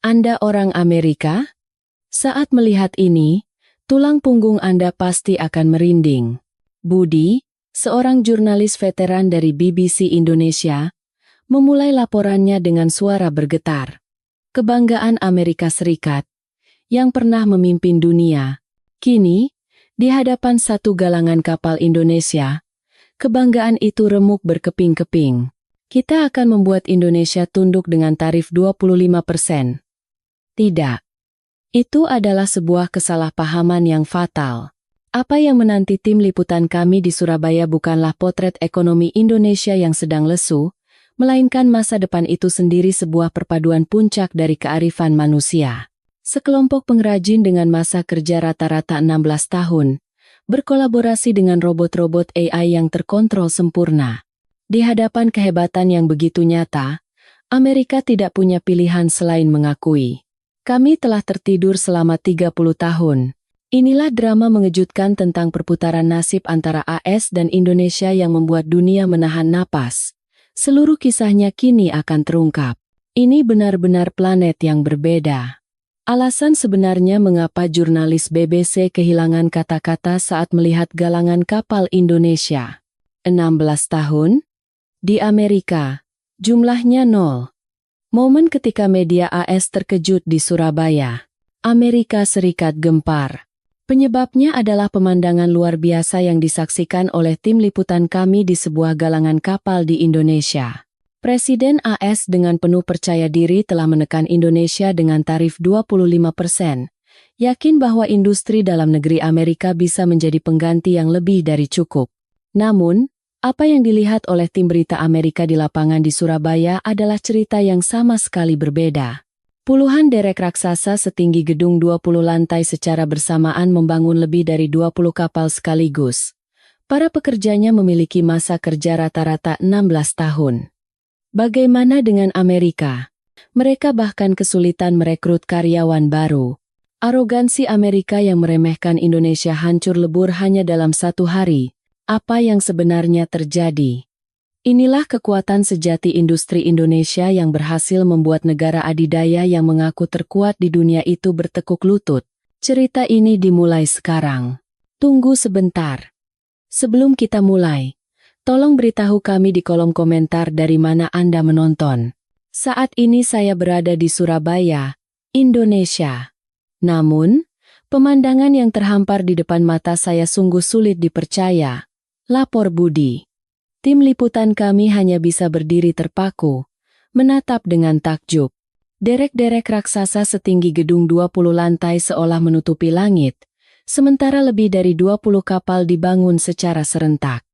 Anda orang Amerika? Saat melihat ini, tulang punggung Anda pasti akan merinding. Budi, seorang jurnalis veteran dari BBC Indonesia, memulai laporannya dengan suara bergetar. Kebanggaan Amerika Serikat, yang pernah memimpin dunia, kini, di hadapan satu galangan kapal Indonesia, kebanggaan itu remuk berkeping-keping. Kita akan membuat Indonesia tunduk dengan tarif 25%. Tidak. Itu adalah sebuah kesalahpahaman yang fatal. Apa yang menanti tim liputan kami di Surabaya bukanlah potret ekonomi Indonesia yang sedang lesu, melainkan masa depan itu sendiri sebuah perpaduan puncak dari kearifan manusia. Sekelompok pengrajin dengan masa kerja rata-rata 16 tahun, berkolaborasi dengan robot-robot AI yang terkontrol sempurna. Di hadapan kehebatan yang begitu nyata, Amerika tidak punya pilihan selain mengakui. Kami telah tertidur selama 30 tahun. Inilah drama mengejutkan tentang perputaran nasib antara AS dan Indonesia yang membuat dunia menahan napas. Seluruh kisahnya kini akan terungkap. Ini benar-benar planet yang berbeda. Alasan sebenarnya mengapa jurnalis BBC kehilangan kata-kata saat melihat galangan kapal Indonesia. 16 tahun? Di Amerika, jumlahnya 0. Momen ketika media AS terkejut di Surabaya. Amerika Serikat gempar. Penyebabnya adalah pemandangan luar biasa yang disaksikan oleh tim liputan kami di sebuah galangan kapal di Indonesia. Presiden AS dengan penuh percaya diri telah menekan Indonesia dengan tarif 25%. Yakin bahwa industri dalam negeri Amerika bisa menjadi pengganti yang lebih dari cukup. Namun, apa yang dilihat oleh tim berita Amerika di lapangan di Surabaya adalah cerita yang sama sekali berbeda. Puluhan derek raksasa setinggi gedung 20 lantai secara bersamaan membangun lebih dari 20 kapal sekaligus. Para pekerjanya memiliki masa kerja rata-rata 16 tahun. Bagaimana dengan Amerika? Mereka bahkan kesulitan merekrut karyawan baru. Arogansi Amerika yang meremehkan Indonesia hancur lebur hanya dalam 1 hari. Apa yang sebenarnya terjadi? Inilah kekuatan sejati industri Indonesia yang berhasil membuat negara adidaya yang mengaku terkuat di dunia itu bertekuk lutut. Cerita ini dimulai sekarang. Tunggu sebentar. Sebelum kita mulai, tolong beritahu kami di kolom komentar dari mana Anda menonton. Saat ini saya berada di Surabaya, Indonesia. Namun, pemandangan yang terhampar di depan mata saya sungguh sulit dipercaya. Lapor Budi. Tim liputan kami hanya bisa berdiri terpaku, menatap dengan takjub. Derek-derek raksasa setinggi gedung 20 lantai seolah menutupi langit, sementara lebih dari 20 kapal dibangun secara serentak.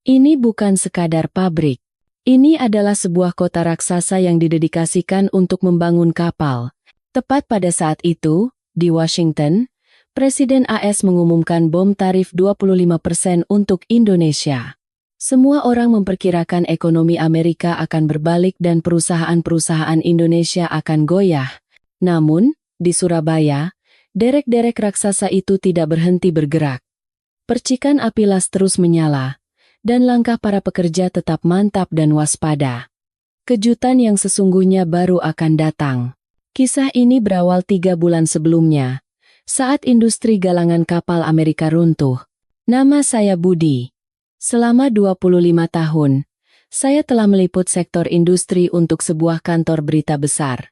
Ini bukan sekadar pabrik. Ini adalah sebuah kota raksasa yang didedikasikan untuk membangun kapal. Tepat pada saat itu, di Washington, Presiden AS mengumumkan bom tarif 25% untuk Indonesia. Semua orang memperkirakan ekonomi Amerika akan berbalik dan perusahaan-perusahaan Indonesia akan goyah. Namun, di Surabaya, derek-derek raksasa itu tidak berhenti bergerak. Percikan api las terus menyala, dan langkah para pekerja tetap mantap dan waspada. Kejutan yang sesungguhnya baru akan datang. Kisah ini berawal 3 bulan sebelumnya, saat industri galangan kapal Amerika runtuh. Nama saya Budi. Selama 25 tahun, saya telah meliput sektor industri untuk sebuah kantor berita besar.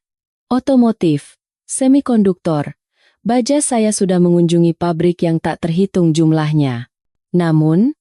Otomotif, semikonduktor, baja saya sudah mengunjungi pabrik yang tak terhitung jumlahnya. Namun,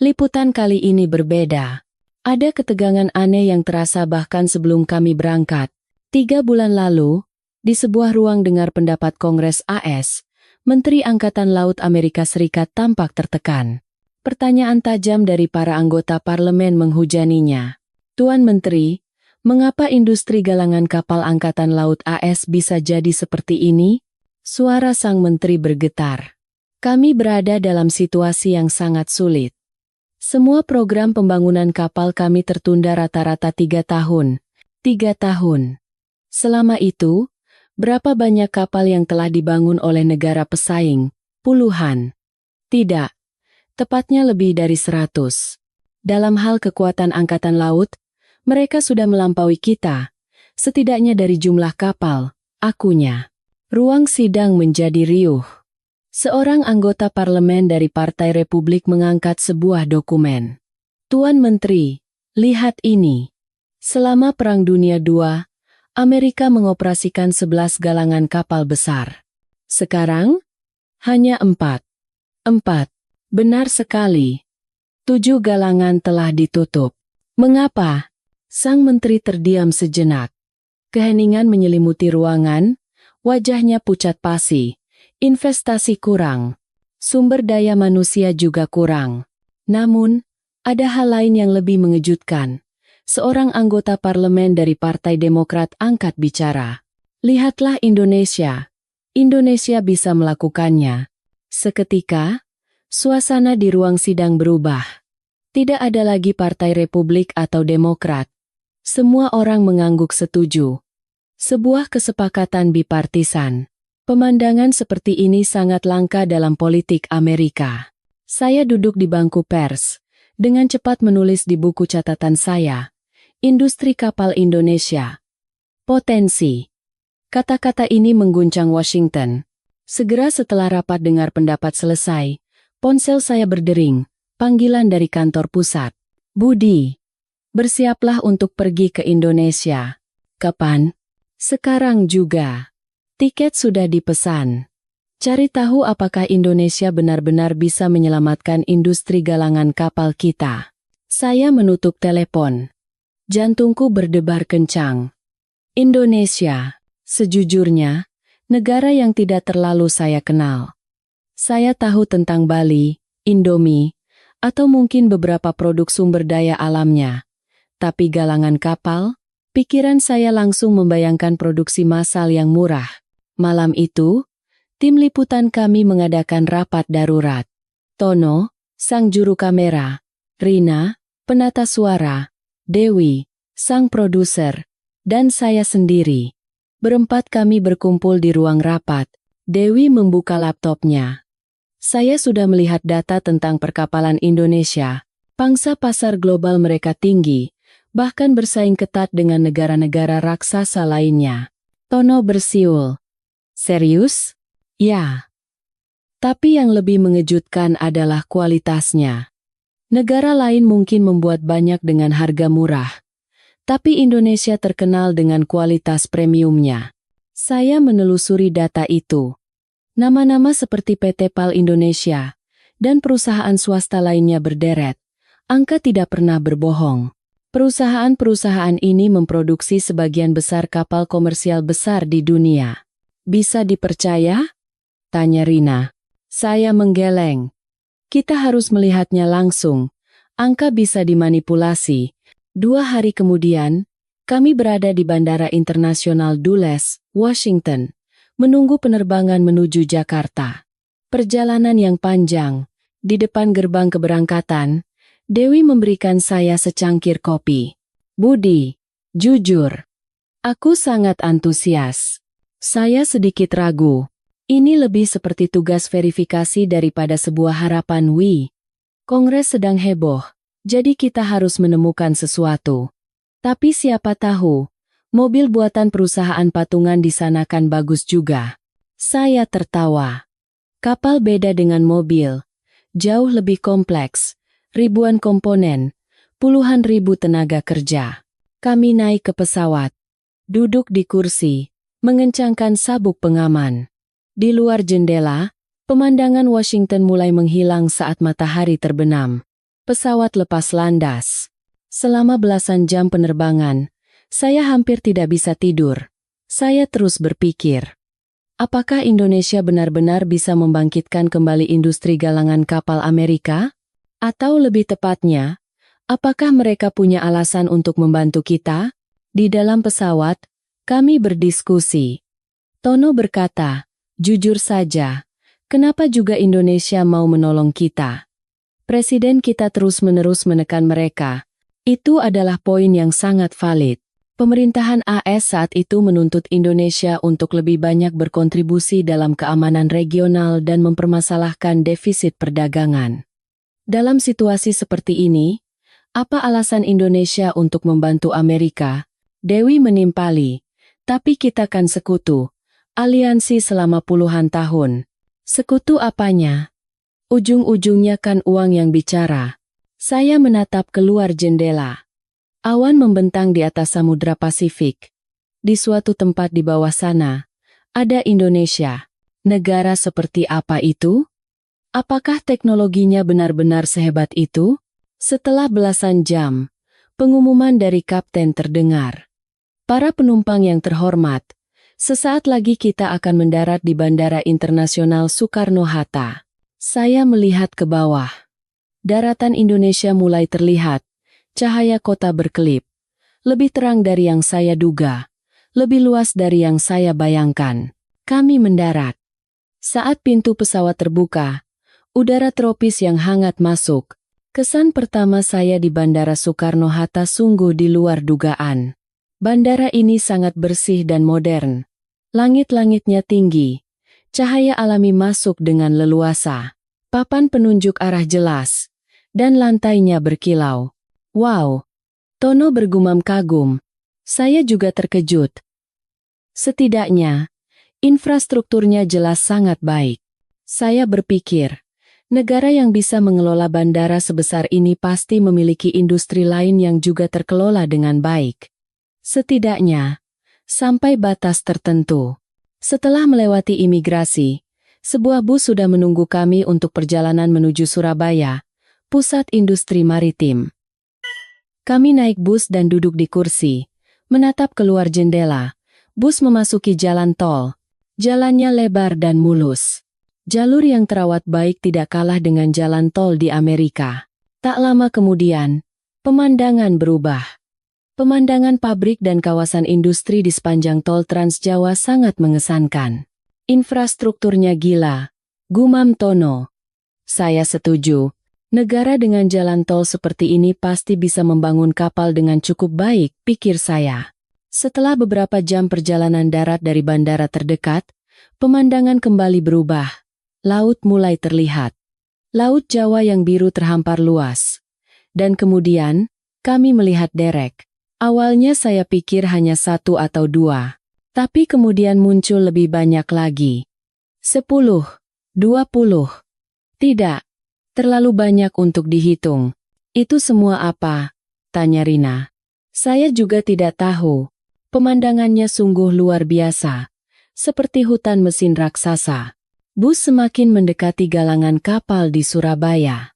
liputan kali ini berbeda. Ada ketegangan aneh yang terasa bahkan sebelum kami berangkat. 3 bulan lalu, di sebuah ruang dengar pendapat Kongres AS, Menteri Angkatan Laut Amerika Serikat tampak tertekan. Pertanyaan tajam dari para anggota parlemen menghujaninya. Tuan Menteri, mengapa industri galangan kapal Angkatan Laut AS bisa jadi seperti ini? Suara sang menteri bergetar. Kami berada dalam situasi yang sangat sulit. Semua program pembangunan kapal kami tertunda rata-rata 3 tahun. 3 tahun. Selama itu, berapa banyak kapal yang telah dibangun oleh negara pesaing? Puluhan. Tidak. Tepatnya lebih dari 100. Dalam hal kekuatan angkatan laut, mereka sudah melampaui kita. Setidaknya dari jumlah kapal, akunya. Ruang sidang menjadi riuh. Seorang anggota parlemen dari Partai Republik mengangkat sebuah dokumen. Tuan Menteri, lihat ini. Selama Perang Dunia II, Amerika mengoperasikan 11 galangan kapal besar. Sekarang, hanya 4. 4. Benar sekali. 7 galangan telah ditutup. Mengapa? Sang menteri terdiam sejenak. Keheningan menyelimuti ruangan, wajahnya pucat pasi. Investasi kurang. Sumber daya manusia juga kurang. Namun, ada hal lain yang lebih mengejutkan. Seorang anggota parlemen dari Partai Demokrat angkat bicara. Lihatlah Indonesia. Indonesia bisa melakukannya. Seketika, suasana di ruang sidang berubah. Tidak ada lagi Partai Republik atau Demokrat. Semua orang mengangguk setuju. Sebuah kesepakatan bipartisan. Pemandangan seperti ini sangat langka dalam politik Amerika. Saya duduk di bangku pers, dengan cepat menulis di buku catatan saya. Industri kapal Indonesia. Potensi. Kata-kata ini mengguncang Washington. Segera setelah rapat dengar pendapat selesai, ponsel saya berdering, panggilan dari kantor pusat. Budi, bersiaplah untuk pergi ke Indonesia. Kapan? Sekarang juga. Tiket sudah dipesan. Cari tahu apakah Indonesia benar-benar bisa menyelamatkan industri galangan kapal kita. Saya menutup telepon. Jantungku berdebar kencang. Indonesia, sejujurnya, negara yang tidak terlalu saya kenal. Saya tahu tentang Bali, Indomie, atau mungkin beberapa produk sumber daya alamnya. Tapi galangan kapal, pikiran saya langsung membayangkan produksi massal yang murah. Malam itu, tim liputan kami mengadakan rapat darurat. Tono, sang juru kamera, Rina, penata suara, Dewi, sang produser, dan saya sendiri. Berempat kami berkumpul di ruang rapat. Dewi membuka laptopnya. Saya sudah melihat data tentang perkapalan Indonesia. Pangsa pasar global mereka tinggi, bahkan bersaing ketat dengan negara-negara raksasa lainnya. Tono bersiul. Serius? Ya. Tapi yang lebih mengejutkan adalah kualitasnya. Negara lain mungkin membuat banyak dengan harga murah. Tapi Indonesia terkenal dengan kualitas premiumnya. Saya menelusuri data itu. Nama-nama seperti PT PAL Indonesia dan perusahaan swasta lainnya berderet. Angka tidak pernah berbohong. Perusahaan-perusahaan ini memproduksi sebagian besar kapal komersial besar di dunia. Bisa dipercaya? Tanya Rina. Saya menggeleng. Kita harus melihatnya langsung. Angka bisa dimanipulasi. 2 hari kemudian, kami berada di Bandara Internasional Dulles, Washington, menunggu penerbangan menuju Jakarta. Perjalanan yang panjang. Di depan gerbang keberangkatan, Dewi memberikan saya secangkir kopi. Budi, jujur, aku sangat antusias. Saya sedikit ragu. Ini lebih seperti tugas verifikasi daripada sebuah harapan. Kongres sedang heboh, jadi kita harus menemukan sesuatu. Tapi siapa tahu, mobil buatan perusahaan patungan di sana kan bagus juga. Saya tertawa. Kapal beda dengan mobil, jauh lebih kompleks, ribuan komponen, puluhan ribu tenaga kerja. Kami naik ke pesawat, duduk di kursi, mengencangkan sabuk pengaman. Di luar jendela, pemandangan Washington mulai menghilang saat matahari terbenam. Pesawat lepas landas. Selama belasan jam penerbangan, saya hampir tidak bisa tidur. Saya terus berpikir, apakah Indonesia benar-benar bisa membangkitkan kembali industri galangan kapal Amerika? Atau lebih tepatnya, apakah mereka punya alasan untuk membantu kita? Di dalam pesawat, kami berdiskusi. Tono berkata, jujur saja, kenapa juga Indonesia mau menolong kita? Presiden kita terus-menerus menekan mereka. Itu adalah poin yang sangat valid. Pemerintahan AS saat itu menuntut Indonesia untuk lebih banyak berkontribusi dalam keamanan regional dan mempermasalahkan defisit perdagangan. Dalam situasi seperti ini, apa alasan Indonesia untuk membantu Amerika? Dewi menimpali, tapi kita kan sekutu, Aliansi selama puluhan tahun. Sekutu apanya? Ujung-ujungnya kan uang yang bicara. Saya menatap keluar jendela. Awan membentang di atas Samudra Pasifik. Di suatu tempat di bawah sana, ada Indonesia. Negara seperti apa itu? Apakah teknologinya benar-benar sehebat itu? Setelah belasan jam, pengumuman dari kapten terdengar. Para penumpang yang terhormat, sesaat lagi kita akan mendarat di Bandara Internasional Soekarno-Hatta. Saya melihat ke bawah. Daratan Indonesia mulai terlihat. Cahaya kota berkelip. Lebih terang dari yang saya duga. Lebih luas dari yang saya bayangkan. Kami mendarat. Saat pintu pesawat terbuka, udara tropis yang hangat masuk. Kesan pertama saya di Bandara Soekarno-Hatta sungguh di luar dugaan. Bandara ini sangat bersih dan modern. Langit-langitnya tinggi. Cahaya alami masuk dengan leluasa. Papan penunjuk arah jelas. Dan lantainya berkilau. Wow! Tono bergumam kagum. Saya juga terkejut. Setidaknya, infrastrukturnya jelas sangat baik. Saya berpikir, negara yang bisa mengelola bandara sebesar ini pasti memiliki industri lain yang juga terkelola dengan baik. Setidaknya, sampai batas tertentu. Setelah melewati imigrasi, sebuah bus sudah menunggu kami untuk perjalanan menuju Surabaya, pusat industri maritim. Kami naik bus dan duduk di kursi, menatap keluar jendela. Bus memasuki jalan tol. Jalannya lebar dan mulus. Jalur yang terawat baik tidak kalah dengan jalan tol di Amerika. Tak lama kemudian, pemandangan berubah. Pemandangan pabrik dan kawasan industri di sepanjang tol Trans Jawa sangat mengesankan. Infrastrukturnya gila, gumam Tono. Saya setuju. Negara dengan jalan tol seperti ini pasti bisa membangun kapal dengan cukup baik, pikir saya. Setelah beberapa jam perjalanan darat dari bandara terdekat, pemandangan kembali berubah. Laut mulai terlihat. Laut Jawa yang biru terhampar luas. Dan kemudian, kami melihat derek. Awalnya saya pikir hanya 1 atau 2. Tapi kemudian muncul lebih banyak lagi. 10, 20. Tidak. Terlalu banyak untuk dihitung. Itu semua apa? Tanya Rina. Saya juga tidak tahu. Pemandangannya sungguh luar biasa. Seperti hutan mesin raksasa. Bus semakin mendekati galangan kapal di Surabaya.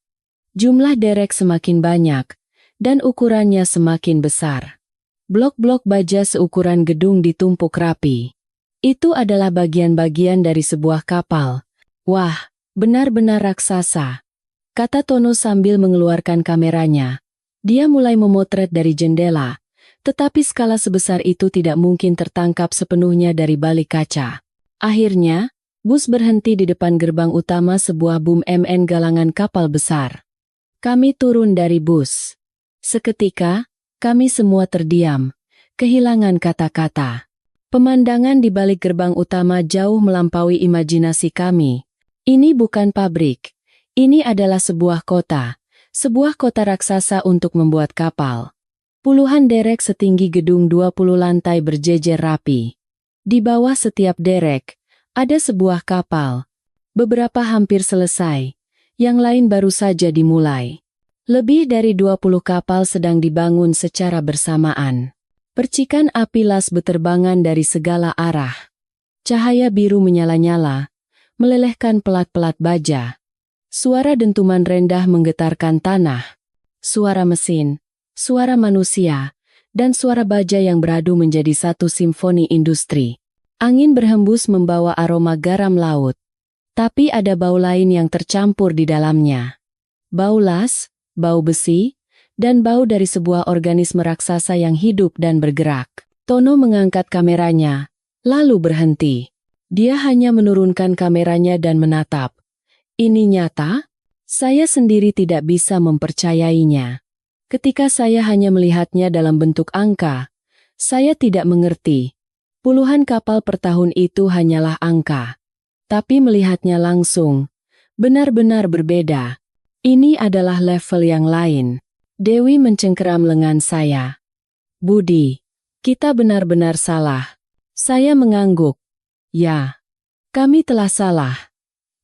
Jumlah derek semakin banyak, dan ukurannya semakin besar. Blok-blok baja seukuran gedung ditumpuk rapi. Itu adalah bagian-bagian dari sebuah kapal. Wah, benar-benar raksasa. Kata Tono sambil mengeluarkan kameranya. Dia mulai memotret dari jendela, tetapi skala sebesar itu tidak mungkin tertangkap sepenuhnya dari balik kaca. Akhirnya, bus berhenti di depan gerbang utama sebuah BUMN galangan kapal besar. Kami turun dari bus. Seketika, kami semua terdiam, kehilangan kata-kata. Pemandangan di balik gerbang utama jauh melampaui imajinasi kami. Ini bukan pabrik. Ini adalah sebuah kota raksasa untuk membuat kapal. Puluhan derek setinggi gedung 20 lantai berjejer rapi. Di bawah setiap derek, ada sebuah kapal. Beberapa hampir selesai, yang lain baru saja dimulai. Lebih dari 20 kapal sedang dibangun secara bersamaan. Percikan api las beterbangan dari segala arah. Cahaya biru menyala-nyala, melelehkan pelat-pelat baja. Suara dentuman rendah menggetarkan tanah. Suara mesin, suara manusia, dan suara baja yang beradu menjadi satu simfoni industri. Angin berhembus membawa aroma garam laut. Tapi ada bau lain yang tercampur di dalamnya. Bau las, bau besi, dan bau dari sebuah organisme raksasa yang hidup dan bergerak. Tono mengangkat kameranya, lalu berhenti. Dia hanya menurunkan kameranya dan menatap. Ini nyata? Saya sendiri tidak bisa mempercayainya. Ketika saya hanya melihatnya dalam bentuk angka, saya tidak mengerti. Puluhan kapal per tahun itu hanyalah angka. Tapi melihatnya langsung, benar-benar berbeda. Ini adalah level yang lain. Dewi mencengkeram lengan saya. Budi, kita benar-benar salah. Saya mengangguk. Ya, kami telah salah.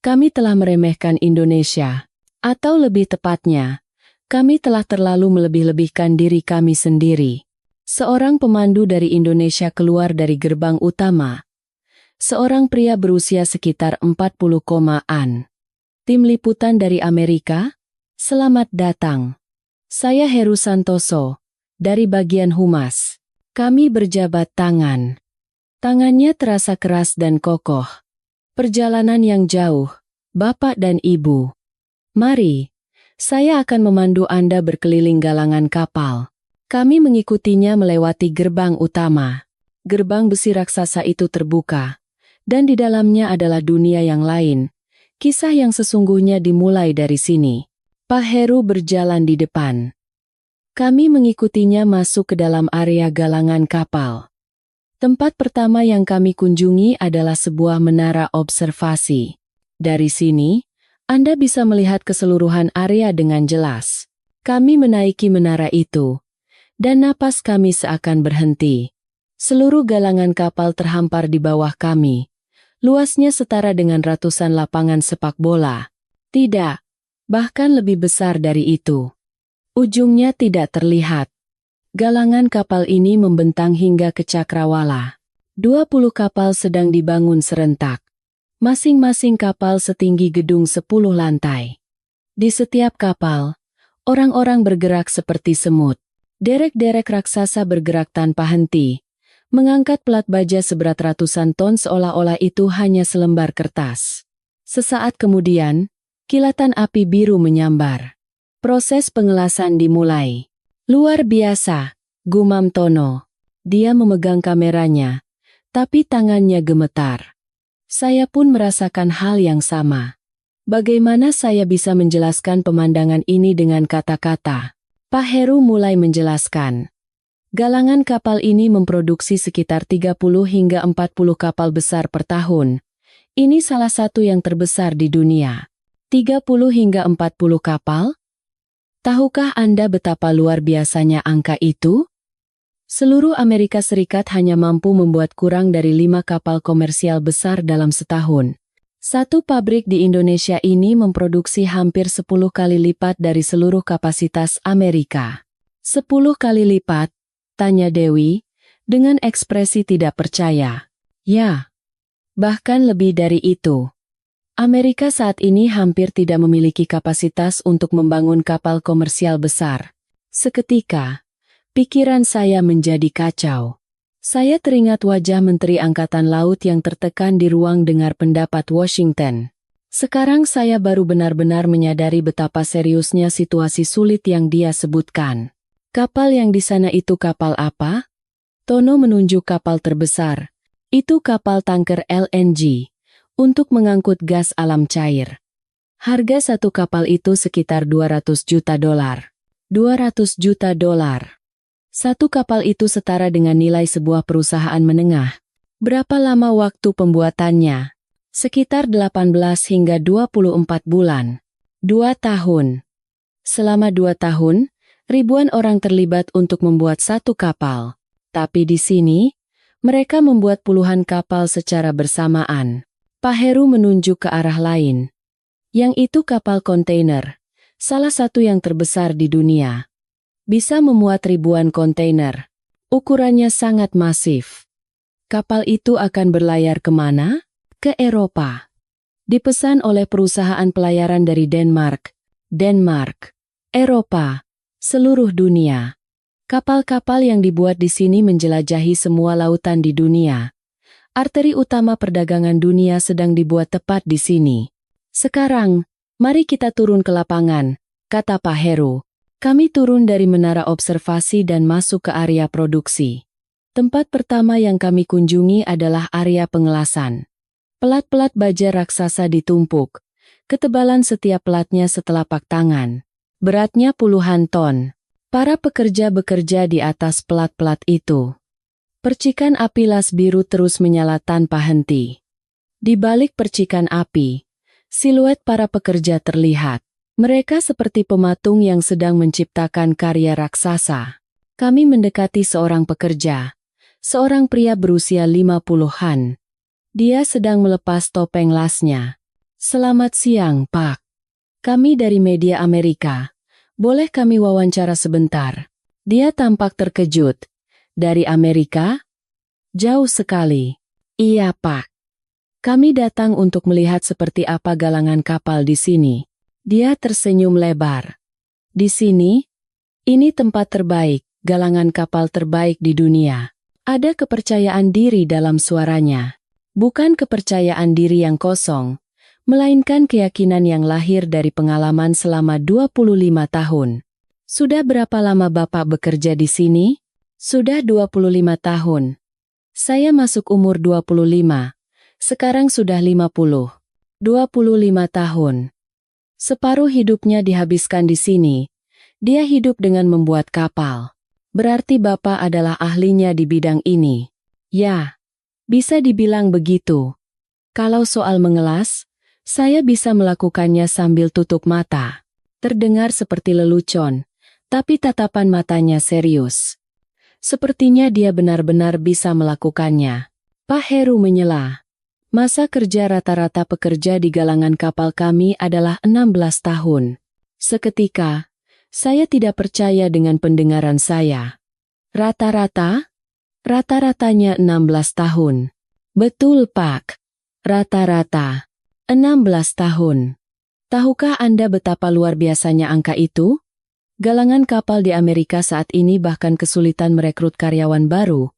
Kami telah meremehkan Indonesia. Atau lebih tepatnya, kami telah terlalu melebih-lebihkan diri kami sendiri. Seorang pemandu dari Indonesia keluar dari gerbang utama. Seorang pria berusia sekitar 40-an. Tim liputan dari Amerika, selamat datang. Saya Heru Santoso, dari bagian humas. Kami berjabat tangan. Tangannya terasa keras dan kokoh. Perjalanan yang jauh, Bapak dan Ibu. Mari, saya akan memandu Anda berkeliling galangan kapal. Kami mengikutinya melewati gerbang utama. Gerbang besi raksasa itu terbuka, dan di dalamnya adalah dunia yang lain. Kisah yang sesungguhnya dimulai dari sini. Pak Heru berjalan di depan. Kami mengikutinya masuk ke dalam area galangan kapal. Tempat pertama yang kami kunjungi adalah sebuah menara observasi. Dari sini, Anda bisa melihat keseluruhan area dengan jelas. Kami menaiki menara itu, dan napas kami seakan berhenti. Seluruh galangan kapal terhampar di bawah kami. Luasnya setara dengan ratusan lapangan sepak bola. Tidak, bahkan lebih besar dari itu. Ujungnya tidak terlihat. Galangan kapal ini membentang hingga ke cakrawala. 20 kapal sedang dibangun serentak. Masing-masing kapal setinggi gedung 10 lantai. Di setiap kapal, orang-orang bergerak seperti semut. Derek-derek raksasa bergerak tanpa henti, mengangkat pelat baja seberat ratusan ton seolah-olah itu hanya selembar kertas. Sesaat kemudian, kilatan api biru menyambar. Proses pengelasan dimulai. Luar biasa, gumam Tono. Dia memegang kameranya, tapi tangannya gemetar. Saya pun merasakan hal yang sama. Bagaimana saya bisa menjelaskan pemandangan ini dengan kata-kata? Pak Heru mulai menjelaskan. Galangan kapal ini memproduksi sekitar 30 hingga 40 kapal besar per tahun. Ini salah satu yang terbesar di dunia. 30 hingga 40 kapal? Tahukah Anda betapa luar biasanya angka itu? Seluruh Amerika Serikat hanya mampu membuat kurang dari 5 kapal komersial besar dalam setahun. Satu pabrik di Indonesia ini memproduksi hampir 10 kali lipat dari seluruh kapasitas Amerika. 10 kali lipat? Tanya Dewi, dengan ekspresi tidak percaya. Ya, bahkan lebih dari itu. Amerika saat ini hampir tidak memiliki kapasitas untuk membangun kapal komersial besar. Seketika, pikiran saya menjadi kacau. Saya teringat wajah Menteri Angkatan Laut yang tertekan di ruang dengar pendapat Washington. Sekarang saya baru benar-benar menyadari betapa seriusnya situasi sulit yang dia sebutkan. Kapal yang di sana itu kapal apa? Tono menunjuk kapal terbesar. Itu kapal tanker LNG, untuk mengangkut gas alam cair. Harga satu kapal itu sekitar 200 juta dolar. 200 juta dolar. Satu kapal itu setara dengan nilai sebuah perusahaan menengah. Berapa lama waktu pembuatannya? Sekitar 18 hingga 24 bulan. 2 tahun. Selama 2 tahun, ribuan orang terlibat untuk membuat satu kapal. Tapi di sini, mereka membuat puluhan kapal secara bersamaan. Pak Heru menunjuk ke arah lain. Yang itu kapal kontainer, salah satu yang terbesar di dunia. Bisa memuat ribuan kontainer. Ukurannya sangat masif. Kapal itu akan berlayar kemana? Ke Eropa. Dipesan oleh perusahaan pelayaran dari Denmark, Eropa, seluruh dunia. Kapal-kapal yang dibuat di sini menjelajahi semua lautan di dunia. Arteri utama perdagangan dunia sedang dibuat tepat di sini. Sekarang, mari kita turun ke lapangan, kata Pak Heru. Kami turun dari menara observasi dan masuk ke area produksi. Tempat pertama yang kami kunjungi adalah area pengelasan. Pelat-pelat baja raksasa ditumpuk. Ketebalan setiap pelatnya setelapak tangan. Beratnya puluhan ton. Para pekerja bekerja di atas pelat-pelat itu. Percikan api las biru terus menyala tanpa henti. Di balik percikan api, siluet para pekerja terlihat. Mereka seperti pematung yang sedang menciptakan karya raksasa. Kami mendekati seorang pekerja, seorang pria berusia 50-an. Dia sedang melepas topeng lasnya. Selamat siang, Pak. Kami dari media Amerika. Boleh kami wawancara sebentar? Dia tampak terkejut. Dari Amerika? Jauh sekali. Iya, Pak. Kami datang untuk melihat seperti apa galangan kapal di sini. Dia tersenyum lebar. Di sini? Ini tempat terbaik, galangan kapal terbaik di dunia. Ada kepercayaan diri dalam suaranya. Bukan kepercayaan diri yang kosong, melainkan keyakinan yang lahir dari pengalaman selama 25 tahun. Sudah berapa lama Bapak bekerja di sini? Sudah 25 tahun. Saya masuk umur 25. Sekarang sudah 50. 25 tahun. Separuh hidupnya dihabiskan di sini. Dia hidup dengan membuat kapal. Berarti Bapak adalah ahlinya di bidang ini. Ya, bisa dibilang begitu. Kalau soal mengelas, saya bisa melakukannya sambil tutup mata. Terdengar seperti lelucon, tapi tatapan matanya serius. Sepertinya dia benar-benar bisa melakukannya. Pak Heru menyela. Masa kerja rata-rata pekerja di galangan kapal kami adalah 16 tahun. Seketika, saya tidak percaya dengan pendengaran saya. Rata-rata? Rata-ratanya 16 tahun. Betul, Pak. Rata-rata. 16 tahun. Tahukah Anda betapa luar biasanya angka itu? Galangan kapal di Amerika saat ini bahkan kesulitan merekrut karyawan baru,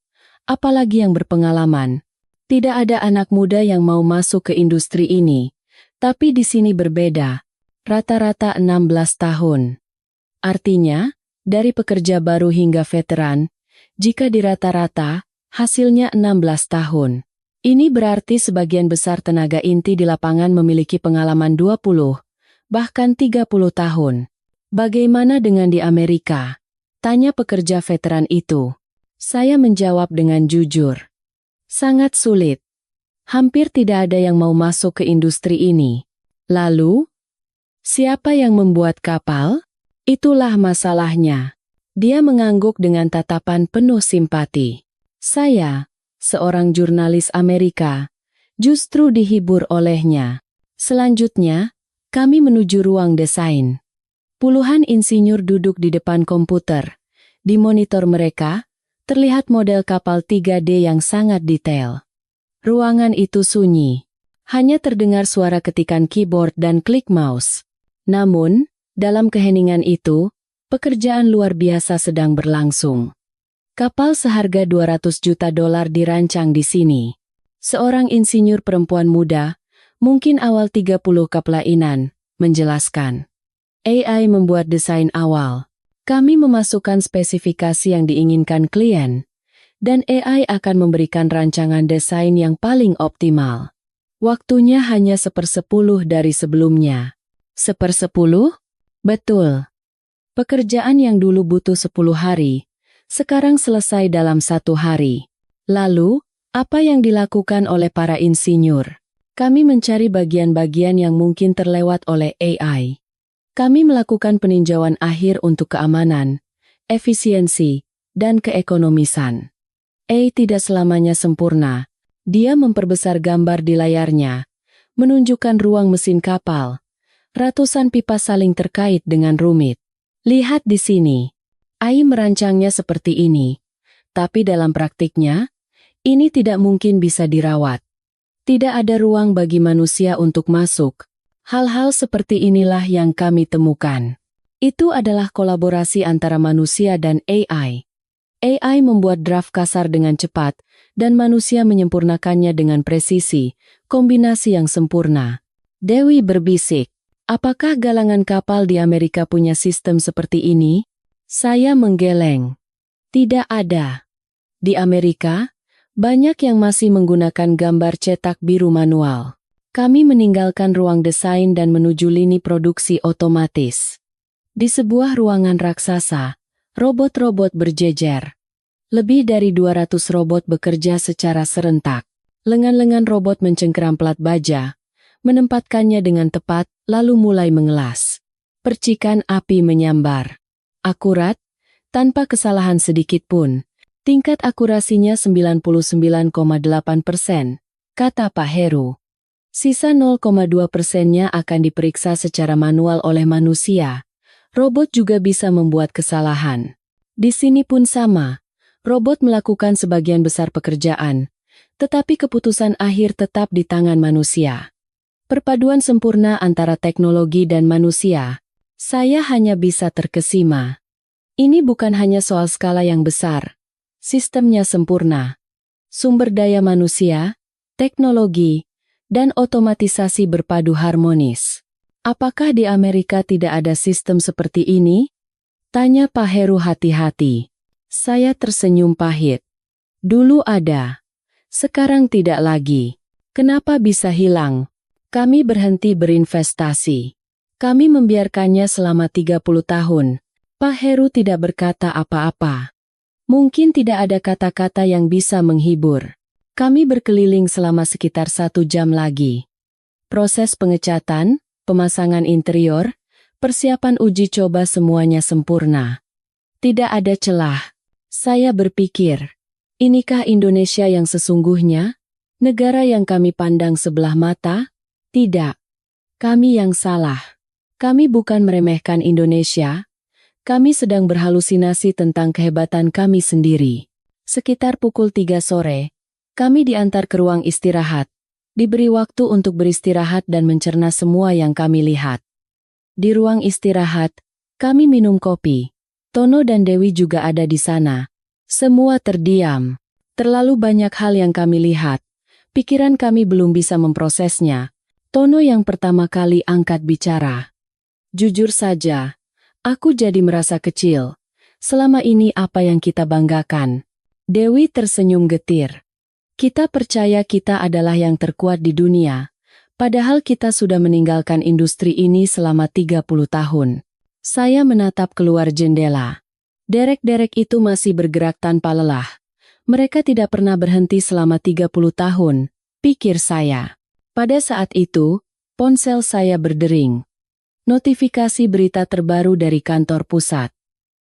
apalagi yang berpengalaman. Tidak ada anak muda yang mau masuk ke industri ini. Tapi di sini berbeda. Rata-rata 16 tahun. Artinya, dari pekerja baru hingga veteran, jika dirata-rata, hasilnya 16 tahun. Ini berarti sebagian besar tenaga inti di lapangan memiliki pengalaman 20, bahkan 30 tahun. Bagaimana dengan di Amerika? Tanya pekerja veteran itu. Saya menjawab dengan jujur. Sangat sulit. Hampir tidak ada yang mau masuk ke industri ini. Lalu, siapa yang membuat kapal? Itulah masalahnya. Dia mengangguk dengan tatapan penuh simpati. Saya, seorang jurnalis Amerika, justru dihibur olehnya. Selanjutnya, kami menuju ruang desain. Puluhan insinyur duduk di depan komputer. Di monitor mereka, terlihat model kapal 3D yang sangat detail. Ruangan itu sunyi. Hanya terdengar suara ketikan keyboard dan klik mouse. Namun, dalam keheningan itu, pekerjaan luar biasa sedang berlangsung. Kapal seharga $200 juta dirancang di sini. Seorang insinyur perempuan muda, mungkin awal 30 kepelainan, menjelaskan. AI membuat desain awal. Kami memasukkan spesifikasi yang diinginkan klien, dan AI akan memberikan rancangan desain yang paling optimal. Waktunya hanya 1/10 dari sebelumnya. 1/10? Betul. Pekerjaan yang dulu butuh 10 hari, sekarang selesai dalam 1 hari. Lalu, apa yang dilakukan oleh para insinyur? Kami mencari bagian-bagian yang mungkin terlewat oleh AI. Kami melakukan peninjauan akhir untuk keamanan, efisiensi, dan keekonomisan. AI tidak selamanya sempurna. Dia memperbesar gambar di layarnya, menunjukkan ruang mesin kapal. Ratusan pipa saling terkait dengan rumit. Lihat di sini. AI merancangnya seperti ini. Tapi dalam praktiknya, ini tidak mungkin bisa dirawat. Tidak ada ruang bagi manusia untuk masuk. Hal-hal seperti inilah yang kami temukan. Itu adalah kolaborasi antara manusia dan AI. AI membuat draft kasar dengan cepat, dan manusia menyempurnakannya dengan presisi, kombinasi yang sempurna. Dewi berbisik. Apakah galangan kapal di Amerika punya sistem seperti ini? Saya menggeleng. Tidak ada. Di Amerika, banyak yang masih menggunakan gambar cetak biru manual. Kami meninggalkan ruang desain dan menuju lini produksi otomatis. Di sebuah ruangan raksasa, robot-robot berjejer. Lebih dari 200 robot bekerja secara serentak. Lengan-lengan robot mencengkeram plat baja, menempatkannya dengan tepat, lalu mulai mengelas. Percikan api menyambar. Akurat, tanpa kesalahan sedikit pun. Tingkat akurasinya 99,8%. kata Pak Heru. Sisa 0,2%-nya akan diperiksa secara manual oleh manusia. Robot juga bisa membuat kesalahan. Di sini pun sama. Robot melakukan sebagian besar pekerjaan, tetapi keputusan akhir tetap di tangan manusia. Perpaduan sempurna antara teknologi dan manusia. Saya hanya bisa terkesima. Ini bukan hanya soal skala yang besar. Sistemnya sempurna. Sumber daya manusia, teknologi, dan otomatisasi berpadu harmonis. Apakah di Amerika tidak ada sistem seperti ini? Tanya Pak Heru hati-hati. Saya tersenyum pahit. Dulu ada. Sekarang tidak lagi. Kenapa bisa hilang? Kami berhenti berinvestasi. Kami membiarkannya selama 30 tahun. Pak Heru tidak berkata apa-apa. Mungkin tidak ada kata-kata yang bisa menghibur. Kami berkeliling selama sekitar 1 jam lagi. Proses pengecatan, pemasangan interior, persiapan uji coba semuanya sempurna. Tidak ada celah. Saya berpikir, inikah Indonesia yang sesungguhnya? Negara yang kami pandang sebelah mata? Tidak. Kami yang salah. Kami bukan meremehkan Indonesia. Kami sedang berhalusinasi tentang kehebatan kami sendiri. Sekitar pukul 3 sore, kami diantar ke ruang istirahat. Diberi waktu untuk beristirahat dan mencerna semua yang kami lihat. Di ruang istirahat, kami minum kopi. Tono dan Dewi juga ada di sana. Semua terdiam. Terlalu banyak hal yang kami lihat. Pikiran kami belum bisa memprosesnya. Tono yang pertama kali angkat bicara. Jujur saja, aku jadi merasa kecil. Selama ini apa yang kita banggakan? Dewi tersenyum getir. Kita percaya kita adalah yang terkuat di dunia, padahal kita sudah meninggalkan industri ini selama 30 tahun. Saya menatap keluar jendela. Derek-derek itu masih bergerak tanpa lelah. Mereka tidak pernah berhenti selama 30 tahun, pikir saya. Pada saat itu, ponsel saya berdering. Notifikasi berita terbaru dari kantor pusat.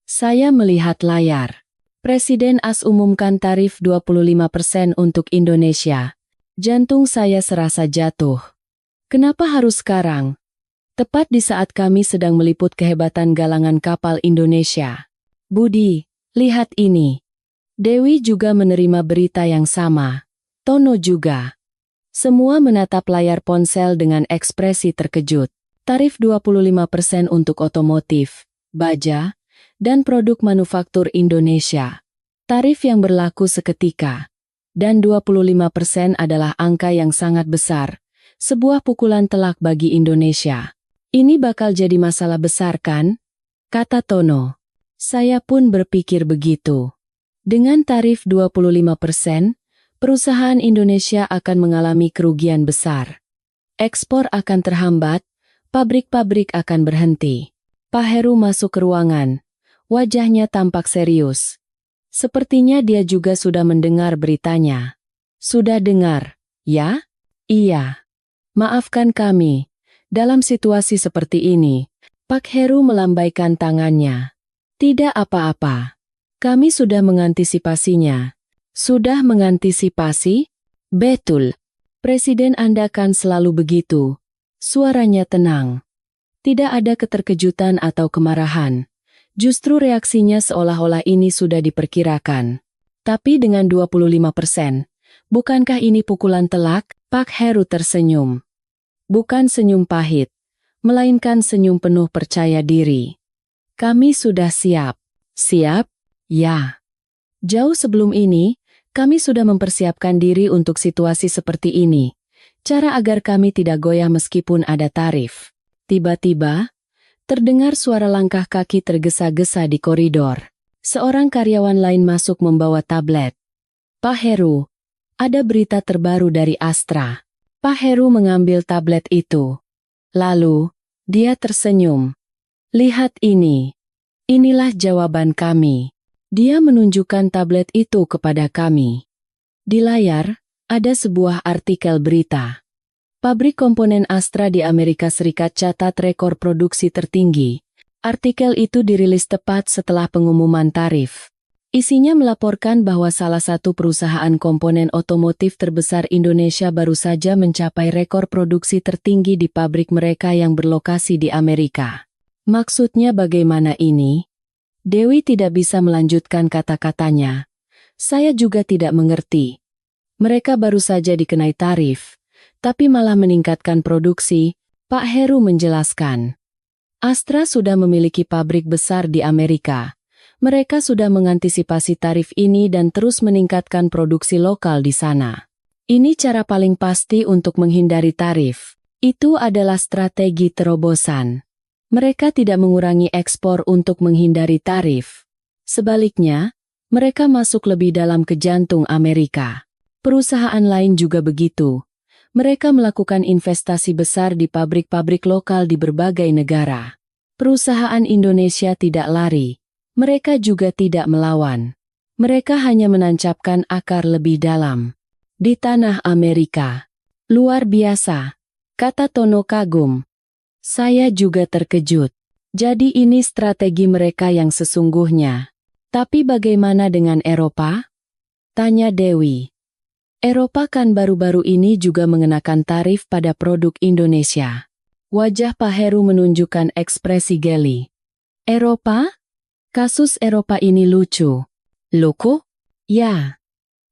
Saya melihat layar. Presiden AS umumkan tarif 25% untuk Indonesia. Jantung saya serasa jatuh. Kenapa harus sekarang? Tepat di saat kami sedang meliput kehebatan galangan kapal Indonesia. Budi, lihat ini. Dewi juga menerima berita yang sama. Tono juga. Semua menatap layar ponsel dengan ekspresi terkejut. Tarif 25% untuk otomotif, baja, dan produk manufaktur Indonesia. Tarif yang berlaku seketika. Dan 25% adalah angka yang sangat besar. Sebuah pukulan telak bagi Indonesia. Ini bakal jadi masalah besar kan? Kata Tono. Saya pun berpikir begitu. Dengan tarif 25%, perusahaan Indonesia akan mengalami kerugian besar. Ekspor akan terhambat, pabrik-pabrik akan berhenti. Pak Heru masuk ke ruangan. Wajahnya tampak serius. Sepertinya dia juga sudah mendengar beritanya. Sudah dengar, ya? Iya. Maafkan kami. Dalam situasi seperti ini, Pak Heru melambaikan tangannya. Tidak apa-apa. Kami sudah mengantisipasinya. Sudah mengantisipasi? Betul. Presiden Anda kan selalu begitu. Suaranya tenang. Tidak ada keterkejutan atau kemarahan. Justru reaksinya seolah-olah ini sudah diperkirakan. Tapi dengan 25%, bukankah ini pukulan telak? Pak Heru tersenyum. Bukan senyum pahit, melainkan senyum penuh percaya diri. Kami sudah siap. Siap? Ya. Jauh sebelum ini, kami sudah mempersiapkan diri untuk situasi seperti ini. Cara agar kami tidak goyah meskipun ada tarif. Tiba-tiba, terdengar suara langkah kaki tergesa-gesa di koridor. Seorang karyawan lain masuk membawa tablet. Pak Heru, ada berita terbaru dari Astra. Pak Heru mengambil tablet itu. Lalu, dia tersenyum. Lihat ini. Inilah jawaban kami. Dia menunjukkan tablet itu kepada kami. Di layar, ada sebuah artikel berita. Pabrik komponen Astra di Amerika Serikat catat rekor produksi tertinggi. Artikel itu dirilis tepat setelah pengumuman tarif. Isinya melaporkan bahwa salah satu perusahaan komponen otomotif terbesar Indonesia baru saja mencapai rekor produksi tertinggi di pabrik mereka yang berlokasi di Amerika. Maksudnya bagaimana ini? Dewi tidak bisa melanjutkan kata-katanya. Saya juga tidak mengerti. Mereka baru saja dikenai tarif, tapi malah meningkatkan produksi, Pak Heru menjelaskan. Astra sudah memiliki pabrik besar di Amerika. Mereka sudah mengantisipasi tarif ini dan terus meningkatkan produksi lokal di sana. Ini cara paling pasti untuk menghindari tarif. Itu adalah strategi terobosan. Mereka tidak mengurangi ekspor untuk menghindari tarif. Sebaliknya, mereka masuk lebih dalam ke jantung Amerika. Perusahaan lain juga begitu. Mereka melakukan investasi besar di pabrik-pabrik lokal di berbagai negara. Perusahaan Indonesia tidak lari. Mereka juga tidak melawan. Mereka hanya menancapkan akar lebih dalam. Di tanah Amerika. Luar biasa, kata Tono kagum. Saya juga terkejut. Jadi ini strategi mereka yang sesungguhnya. Tapi bagaimana dengan Eropa? Tanya Dewi. Eropa kan baru-baru ini juga mengenakan tarif pada produk Indonesia. Wajah Pak Heru menunjukkan ekspresi geli. Eropa? Kasus Eropa ini lucu. Lucu? Ya.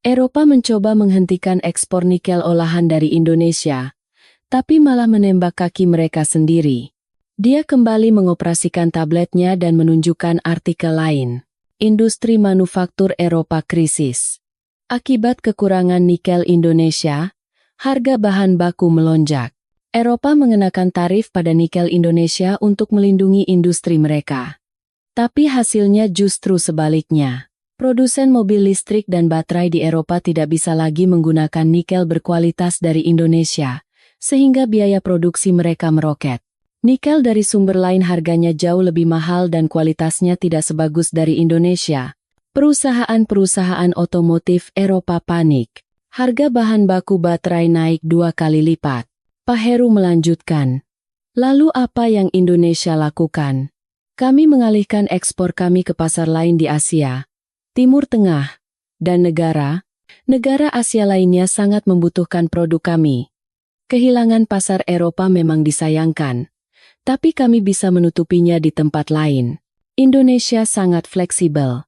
Eropa mencoba menghentikan ekspor nikel olahan dari Indonesia, tapi malah menembak kaki mereka sendiri. Dia kembali mengoperasikan tabletnya dan menunjukkan artikel lain. Industri manufaktur Eropa krisis. Akibat kekurangan nikel Indonesia, harga bahan baku melonjak. Eropa mengenakan tarif pada nikel Indonesia untuk melindungi industri mereka. Tapi hasilnya justru sebaliknya. Produsen mobil listrik dan baterai di Eropa tidak bisa lagi menggunakan nikel berkualitas dari Indonesia, sehingga biaya produksi mereka meroket. Nikel dari sumber lain harganya jauh lebih mahal dan kualitasnya tidak sebagus dari Indonesia. Perusahaan-perusahaan otomotif Eropa panik. Harga bahan baku baterai naik 2 kali lipat. Pak Heru melanjutkan. Lalu apa yang Indonesia lakukan? Kami mengalihkan ekspor kami ke pasar lain di Asia, Timur Tengah, dan negara Asia lainnya sangat membutuhkan produk kami. Kehilangan pasar Eropa memang disayangkan, tapi kami bisa menutupinya di tempat lain. Indonesia sangat fleksibel.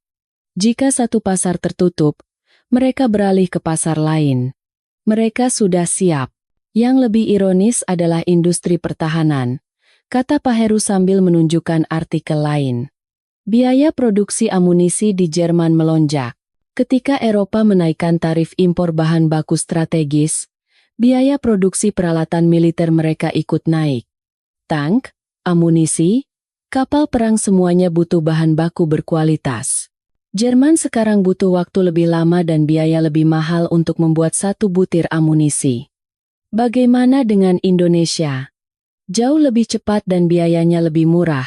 Jika satu pasar tertutup, mereka beralih ke pasar lain. Mereka sudah siap. Yang lebih ironis adalah industri pertahanan, kata Pak Heru sambil menunjukkan artikel lain. Biaya produksi amunisi di Jerman melonjak. Ketika Eropa menaikkan tarif impor bahan baku strategis, biaya produksi peralatan militer mereka ikut naik. Tank, amunisi, kapal perang semuanya butuh bahan baku berkualitas. Jerman sekarang butuh waktu lebih lama dan biaya lebih mahal untuk membuat satu butir amunisi. Bagaimana dengan Indonesia? Jauh lebih cepat dan biayanya lebih murah.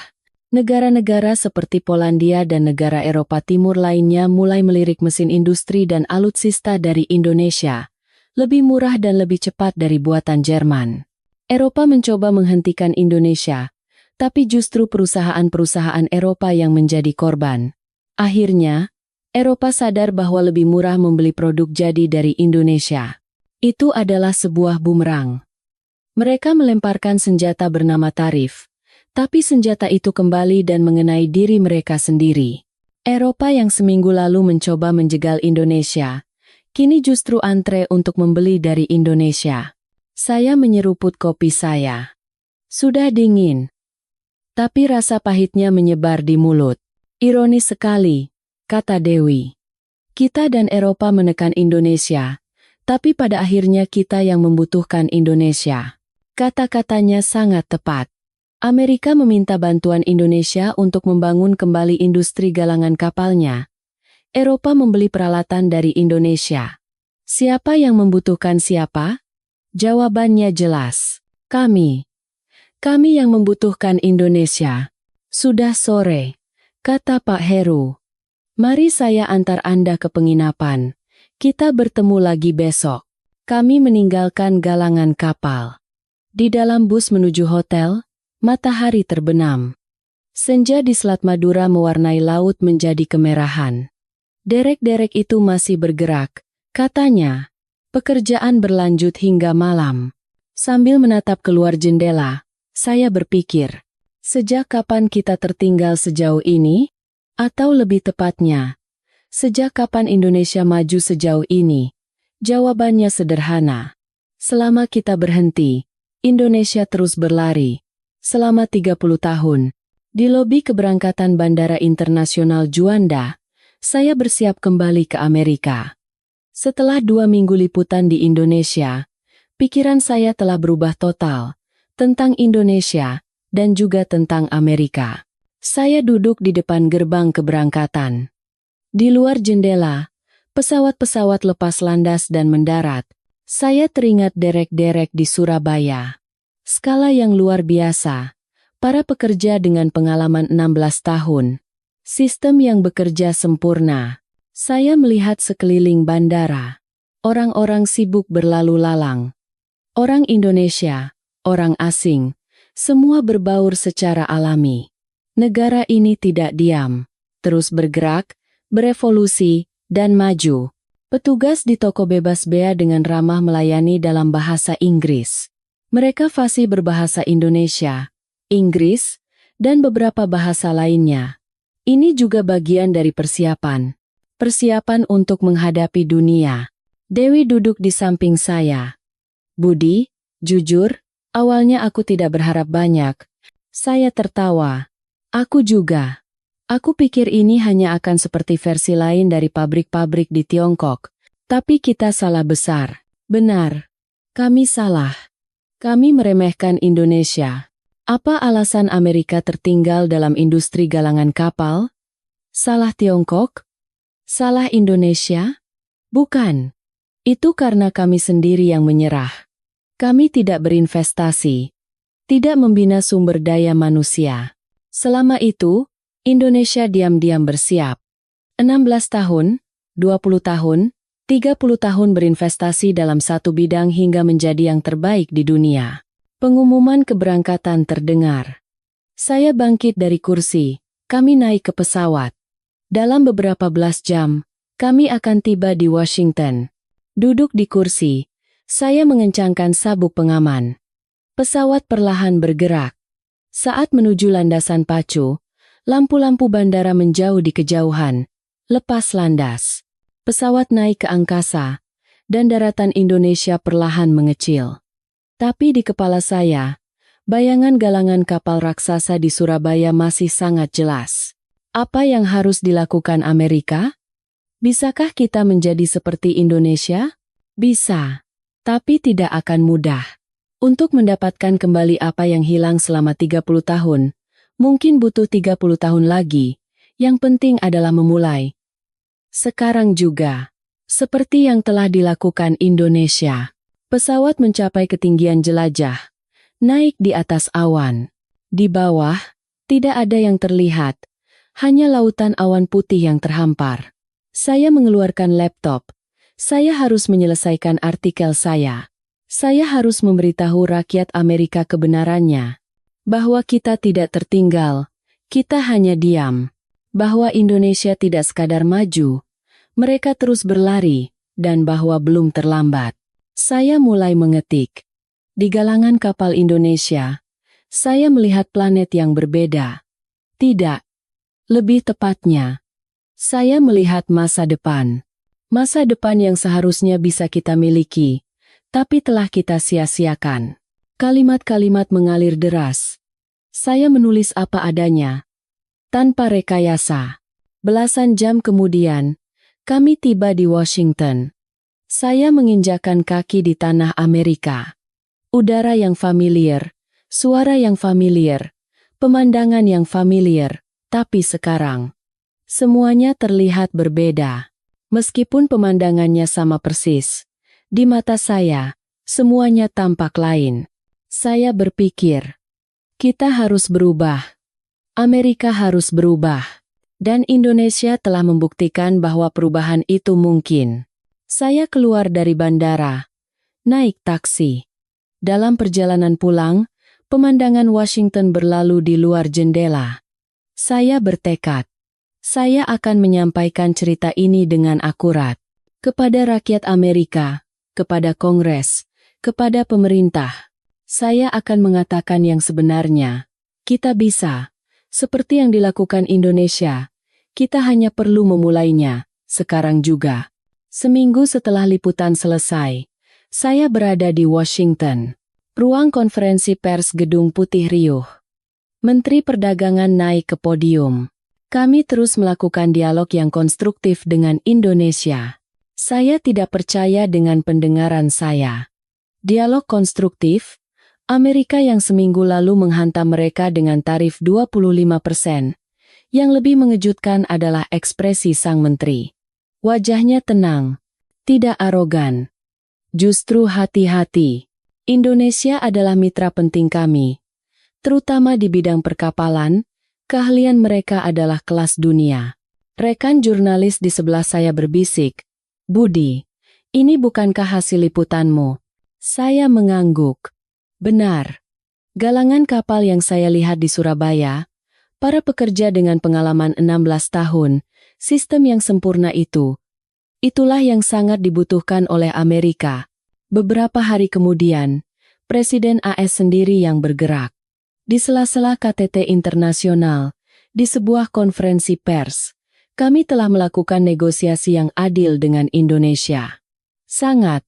Negara-negara seperti Polandia dan negara Eropa Timur lainnya mulai melirik mesin industri dan alutsista dari Indonesia. Lebih murah dan lebih cepat dari buatan Jerman. Eropa mencoba menghentikan Indonesia, tapi justru perusahaan-perusahaan Eropa yang menjadi korban. Akhirnya, Eropa sadar bahwa lebih murah membeli produk jadi dari Indonesia. Itu adalah sebuah bumerang. Mereka melemparkan senjata bernama tarif, tapi senjata itu kembali dan mengenai diri mereka sendiri. Eropa yang seminggu lalu mencoba menjegal Indonesia, kini justru antre untuk membeli dari Indonesia. Saya menyeruput kopi saya. Sudah dingin, tapi rasa pahitnya menyebar di mulut. Ironis sekali, kata Dewi. Kita dan Eropa menekan Indonesia, tapi pada akhirnya kita yang membutuhkan Indonesia. Kata-katanya sangat tepat. Amerika meminta bantuan Indonesia untuk membangun kembali industri galangan kapalnya. Eropa membeli peralatan dari Indonesia. Siapa yang membutuhkan siapa? Jawabannya jelas. Kami. Kami yang membutuhkan Indonesia. Sudah sore, kata Pak Heru. Mari saya antar Anda ke penginapan. Kita bertemu lagi besok. Kami meninggalkan galangan kapal. Di dalam bus menuju hotel, matahari terbenam. Senja di Selat Madura mewarnai laut menjadi kemerahan. Derek-derek itu masih bergerak, katanya. Pekerjaan berlanjut hingga malam. Sambil menatap keluar jendela, saya berpikir, sejak kapan kita tertinggal sejauh ini? Atau lebih tepatnya, sejak kapan Indonesia maju sejauh ini? Jawabannya sederhana. Selama kita berhenti, Indonesia terus berlari. Selama 30 tahun, di lobi keberangkatan Bandara Internasional Juanda, saya bersiap kembali ke Amerika. Setelah 2 minggu liputan di Indonesia, pikiran saya telah berubah total tentang Indonesia dan juga tentang Amerika. Saya duduk di depan gerbang keberangkatan. Di luar jendela, pesawat-pesawat lepas landas dan mendarat. Saya teringat derek-derek di Surabaya. Skala yang luar biasa. Para pekerja dengan pengalaman 16 tahun. Sistem yang bekerja sempurna. Saya melihat sekeliling bandara. Orang-orang sibuk berlalu lalang. Orang Indonesia, orang asing, semua berbaur secara alami. Negara ini tidak diam, terus bergerak, berevolusi, dan maju. Petugas di toko bebas bea dengan ramah melayani dalam bahasa Inggris. Mereka fasih berbahasa Indonesia, Inggris, dan beberapa bahasa lainnya. Ini juga bagian dari persiapan. Persiapan untuk menghadapi dunia. Dewi duduk di samping saya. Budi, jujur, awalnya aku tidak berharap banyak. Saya tertawa. Aku juga. Aku pikir ini hanya akan seperti versi lain dari pabrik-pabrik di Tiongkok. Tapi kita salah besar. Benar. Kami salah. Kami meremehkan Indonesia. Apa alasan Amerika tertinggal dalam industri galangan kapal? Salah Tiongkok? Salah Indonesia? Bukan. Itu karena kami sendiri yang menyerah. Kami tidak berinvestasi. Tidak membina sumber daya manusia. Selama itu, Indonesia diam-diam bersiap. 16 tahun, 20 tahun, 30 tahun berinvestasi dalam satu bidang hingga menjadi yang terbaik di dunia. Pengumuman keberangkatan terdengar. Saya bangkit dari kursi, kami naik ke pesawat. Dalam beberapa belas jam, kami akan tiba di Washington. Duduk di kursi, saya mengencangkan sabuk pengaman. Pesawat perlahan bergerak. Saat menuju landasan pacu, lampu-lampu bandara menjauh di kejauhan. Lepas landas. Pesawat naik ke angkasa, dan daratan Indonesia perlahan mengecil. Tapi di kepala saya, bayangan galangan kapal raksasa di Surabaya masih sangat jelas. Apa yang harus dilakukan Amerika? Bisakah kita menjadi seperti Indonesia? Bisa. Tapi tidak akan mudah. Untuk mendapatkan kembali apa yang hilang selama 30 tahun, mungkin butuh 30 tahun lagi. Yang penting adalah memulai. Sekarang juga, seperti yang telah dilakukan Indonesia, pesawat mencapai ketinggian jelajah, naik di atas awan. Di bawah, tidak ada yang terlihat, hanya lautan awan putih yang terhampar. Saya mengeluarkan laptop. Saya harus menyelesaikan artikel saya. Saya harus memberitahu rakyat Amerika kebenarannya. Bahwa kita tidak tertinggal, kita hanya diam. Bahwa Indonesia tidak sekadar maju, mereka terus berlari, dan bahwa belum terlambat. Saya mulai mengetik. Di galangan kapal Indonesia, saya melihat planet yang berbeda. Tidak. Lebih tepatnya, saya melihat masa depan. Masa depan yang seharusnya bisa kita miliki, tapi telah kita sia-siakan. Kalimat-kalimat mengalir deras. Saya menulis apa adanya, tanpa rekayasa. Belasan jam kemudian, kami tiba di Washington. Saya menginjakkan kaki di tanah Amerika. Udara yang familiar, suara yang familiar, pemandangan yang familiar. Tapi sekarang, semuanya terlihat berbeda. Meskipun pemandangannya sama persis, di mata saya, semuanya tampak lain. Saya berpikir, kita harus berubah. Amerika harus berubah. Dan Indonesia telah membuktikan bahwa perubahan itu mungkin. Saya keluar dari bandara, naik taksi. Dalam perjalanan pulang, pemandangan Washington berlalu di luar jendela. Saya bertekad. Saya akan menyampaikan cerita ini dengan akurat kepada rakyat Amerika, kepada Kongres, kepada pemerintah. Saya akan mengatakan yang sebenarnya. Kita bisa, seperti yang dilakukan Indonesia. Kita hanya perlu memulainya, sekarang juga. Seminggu setelah liputan selesai, saya berada di Washington. Ruang konferensi pers Gedung Putih riuh. Menteri Perdagangan naik ke podium. Kami terus melakukan dialog yang konstruktif dengan Indonesia. Saya tidak percaya dengan pendengaran saya. Dialog konstruktif? Amerika yang seminggu lalu menghantam mereka dengan tarif 25%. Yang lebih mengejutkan adalah ekspresi sang menteri. Wajahnya tenang, tidak arogan. Justru hati-hati. Indonesia adalah mitra penting kami. Terutama di bidang perkapalan, keahlian mereka adalah kelas dunia. Rekan jurnalis di sebelah saya berbisik, "Budi, ini bukankah hasil liputanmu?" Saya mengangguk. Benar. Galangan kapal yang saya lihat di Surabaya, para pekerja dengan pengalaman 16 tahun, sistem yang sempurna itu. Itulah yang sangat dibutuhkan oleh Amerika. Beberapa hari kemudian, Presiden AS sendiri yang bergerak. Di sela-sela KTT internasional, di sebuah konferensi pers, kami telah melakukan negosiasi yang adil dengan Indonesia. Sangat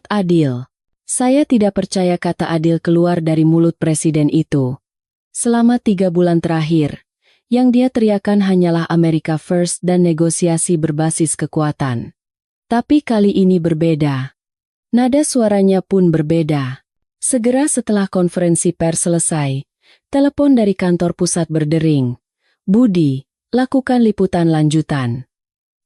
adil. Saya tidak percaya kata adil keluar dari mulut presiden itu. Selama 3 bulan terakhir, yang dia teriakan hanyalah America First dan negosiasi berbasis kekuatan. Tapi kali ini berbeda. Nada suaranya pun berbeda. Segera setelah konferensi pers selesai, telepon dari kantor pusat berdering. "Budi, lakukan liputan lanjutan.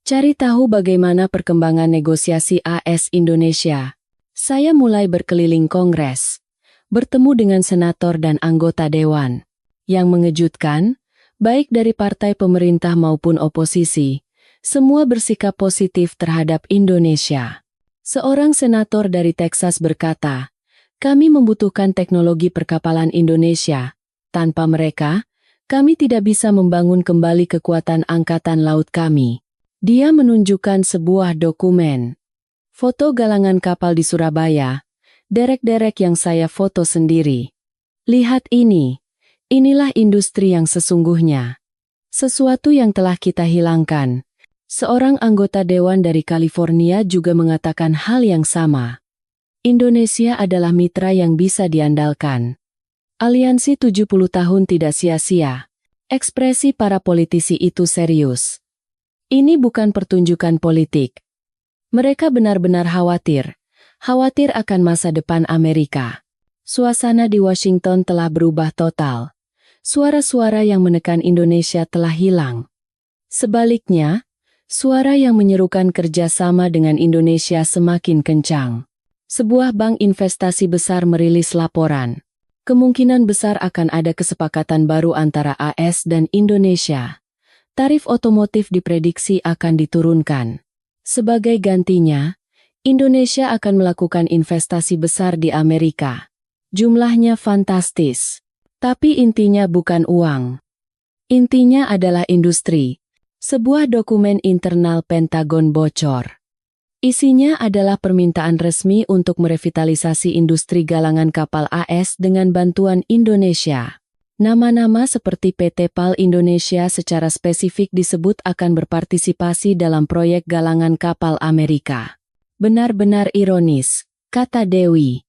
Cari tahu bagaimana perkembangan negosiasi AS Indonesia." Saya mulai berkeliling Kongres, bertemu dengan senator dan anggota dewan. Yang mengejutkan, baik dari partai pemerintah maupun oposisi, semua bersikap positif terhadap Indonesia. Seorang senator dari Texas berkata, "Kami membutuhkan teknologi perkapalan Indonesia. Tanpa mereka, kami tidak bisa membangun kembali kekuatan angkatan laut kami." Dia menunjukkan sebuah dokumen. Foto galangan kapal di Surabaya, derek-derek yang saya foto sendiri. Lihat ini, inilah industri yang sesungguhnya. Sesuatu yang telah kita hilangkan. Seorang anggota dewan dari California juga mengatakan hal yang sama. Indonesia adalah mitra yang bisa diandalkan. Aliansi 70 tahun tidak sia-sia. Ekspresi para politisi itu serius. Ini bukan pertunjukan politik. Mereka benar-benar khawatir akan masa depan Amerika. Suasana di Washington telah berubah total. Suara-suara yang menekan Indonesia telah hilang. Sebaliknya, suara yang menyerukan kerjasama dengan Indonesia semakin kencang. Sebuah bank investasi besar merilis laporan. Kemungkinan besar akan ada kesepakatan baru antara AS dan Indonesia. Tarif otomotif diprediksi akan diturunkan. Sebagai gantinya, Indonesia akan melakukan investasi besar di Amerika. Jumlahnya fantastis. Tapi intinya bukan uang. Intinya adalah industri. Sebuah dokumen internal Pentagon bocor. Isinya adalah permintaan resmi untuk merevitalisasi industri galangan kapal AS dengan bantuan Indonesia. Nama-nama seperti PT PAL Indonesia secara spesifik disebut akan berpartisipasi dalam proyek galangan kapal Amerika. Benar-benar ironis, kata Dewi.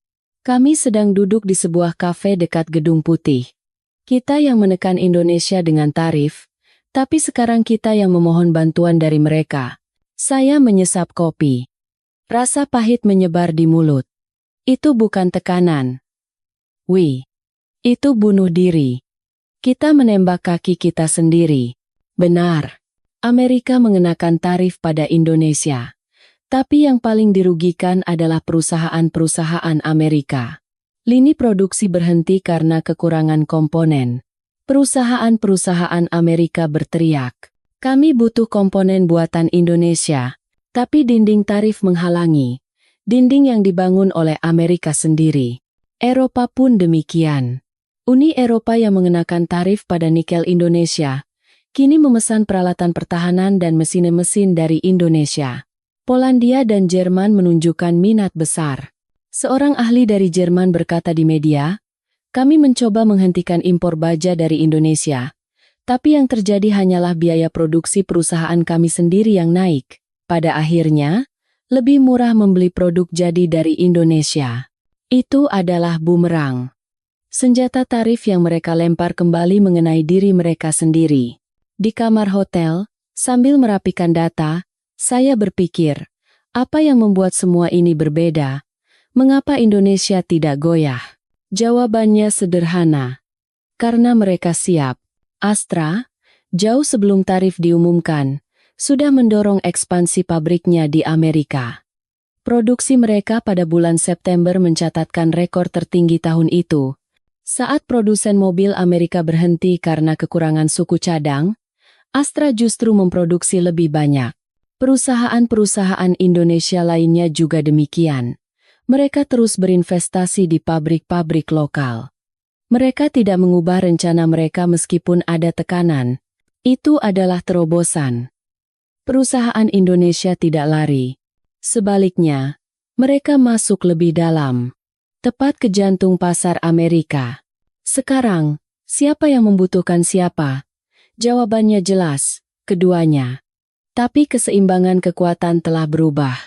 Kami sedang duduk di sebuah kafe dekat Gedung Putih. Kita yang menekan Indonesia dengan tarif, tapi sekarang kita yang memohon bantuan dari mereka. Saya menyesap kopi. Rasa pahit menyebar di mulut. Itu bukan tekanan. Itu bunuh diri. Kita menembak kaki kita sendiri. Benar. Amerika mengenakan tarif pada Indonesia. Tapi yang paling dirugikan adalah perusahaan-perusahaan Amerika. Lini produksi berhenti karena kekurangan komponen. Perusahaan-perusahaan Amerika berteriak, "Kami butuh komponen buatan Indonesia." Tapi dinding tarif menghalangi. Dinding yang dibangun oleh Amerika sendiri. Eropa pun demikian. Uni Eropa yang mengenakan tarif pada nikel Indonesia, kini memesan peralatan pertahanan dan mesin-mesin dari Indonesia. Polandia dan Jerman menunjukkan minat besar. Seorang ahli dari Jerman berkata di media, "Kami mencoba menghentikan impor baja dari Indonesia, tapi yang terjadi hanyalah biaya produksi perusahaan kami sendiri yang naik. Pada akhirnya, lebih murah membeli produk jadi dari Indonesia." Itu adalah bumerang. Senjata tarif yang mereka lempar kembali mengenai diri mereka sendiri. Di kamar hotel, sambil merapikan data, saya berpikir, apa yang membuat semua ini berbeda? Mengapa Indonesia tidak goyah? Jawabannya sederhana. Karena mereka siap. Astra, jauh sebelum tarif diumumkan, sudah mendorong ekspansi pabriknya di Amerika. Produksi mereka pada bulan September mencatatkan rekor tertinggi tahun itu. Saat produsen mobil Amerika berhenti karena kekurangan suku cadang, Astra justru memproduksi lebih banyak. Perusahaan-perusahaan Indonesia lainnya juga demikian. Mereka terus berinvestasi di pabrik-pabrik lokal. Mereka tidak mengubah rencana mereka meskipun ada tekanan. Itu adalah terobosan. Perusahaan Indonesia tidak lari. Sebaliknya, mereka masuk lebih dalam. Tepat ke jantung pasar Amerika. Sekarang, siapa yang membutuhkan siapa? Jawabannya jelas, keduanya. Tapi keseimbangan kekuatan telah berubah.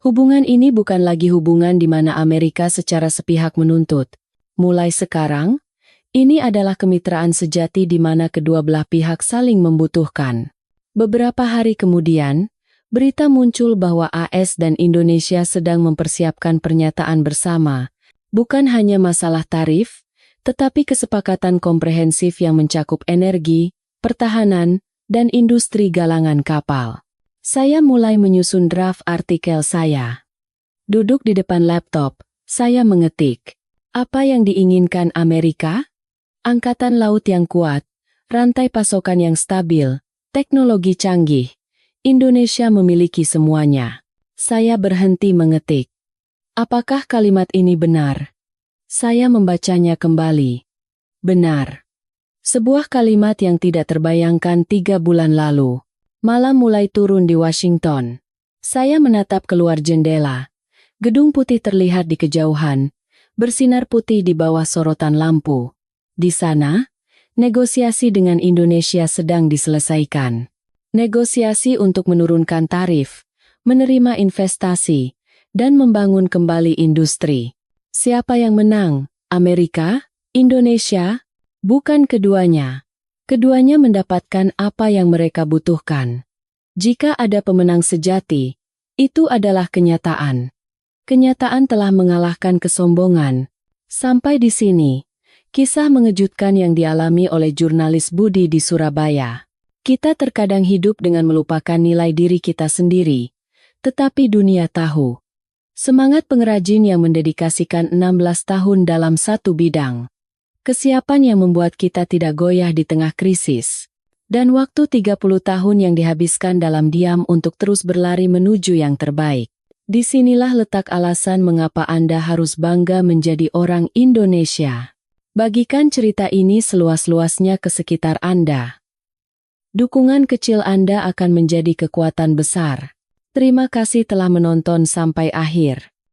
Hubungan ini bukan lagi hubungan di mana Amerika secara sepihak menuntut. Mulai sekarang, ini adalah kemitraan sejati di mana kedua belah pihak saling membutuhkan. Beberapa hari kemudian, berita muncul bahwa AS dan Indonesia sedang mempersiapkan pernyataan bersama. Bukan hanya masalah tarif, tetapi kesepakatan komprehensif yang mencakup energi, pertahanan, dan industri galangan kapal. Saya mulai menyusun draft artikel saya. Duduk di depan laptop, saya mengetik. Apa yang diinginkan Amerika? Angkatan laut yang kuat, rantai pasokan yang stabil, teknologi canggih. Indonesia memiliki semuanya. Saya berhenti mengetik. Apakah kalimat ini benar? Saya membacanya kembali. Benar. Sebuah kalimat yang tidak terbayangkan 3 bulan lalu. Malam mulai turun di Washington. Saya menatap keluar jendela. Gedung putih terlihat di kejauhan, bersinar putih di bawah sorotan lampu. Di sana, negosiasi dengan Indonesia sedang diselesaikan. Negosiasi untuk menurunkan tarif, menerima investasi, dan membangun kembali industri. Siapa yang menang? Amerika? Indonesia? Bukan keduanya. Keduanya mendapatkan apa yang mereka butuhkan. Jika ada pemenang sejati, itu adalah kenyataan. Kenyataan telah mengalahkan kesombongan. Sampai di sini, kisah mengejutkan yang dialami oleh jurnalis Budi di Surabaya. Kita terkadang hidup dengan melupakan nilai diri kita sendiri, tetapi dunia tahu. Semangat pengrajin yang mendedikasikan 16 tahun dalam satu bidang. Kesiapan yang membuat kita tidak goyah di tengah krisis. Dan waktu 30 tahun yang dihabiskan dalam diam untuk terus berlari menuju yang terbaik. Disinilah letak alasan mengapa Anda harus bangga menjadi orang Indonesia. Bagikan cerita ini seluas-luasnya ke sekitar Anda. Dukungan kecil Anda akan menjadi kekuatan besar. Terima kasih telah menonton sampai akhir.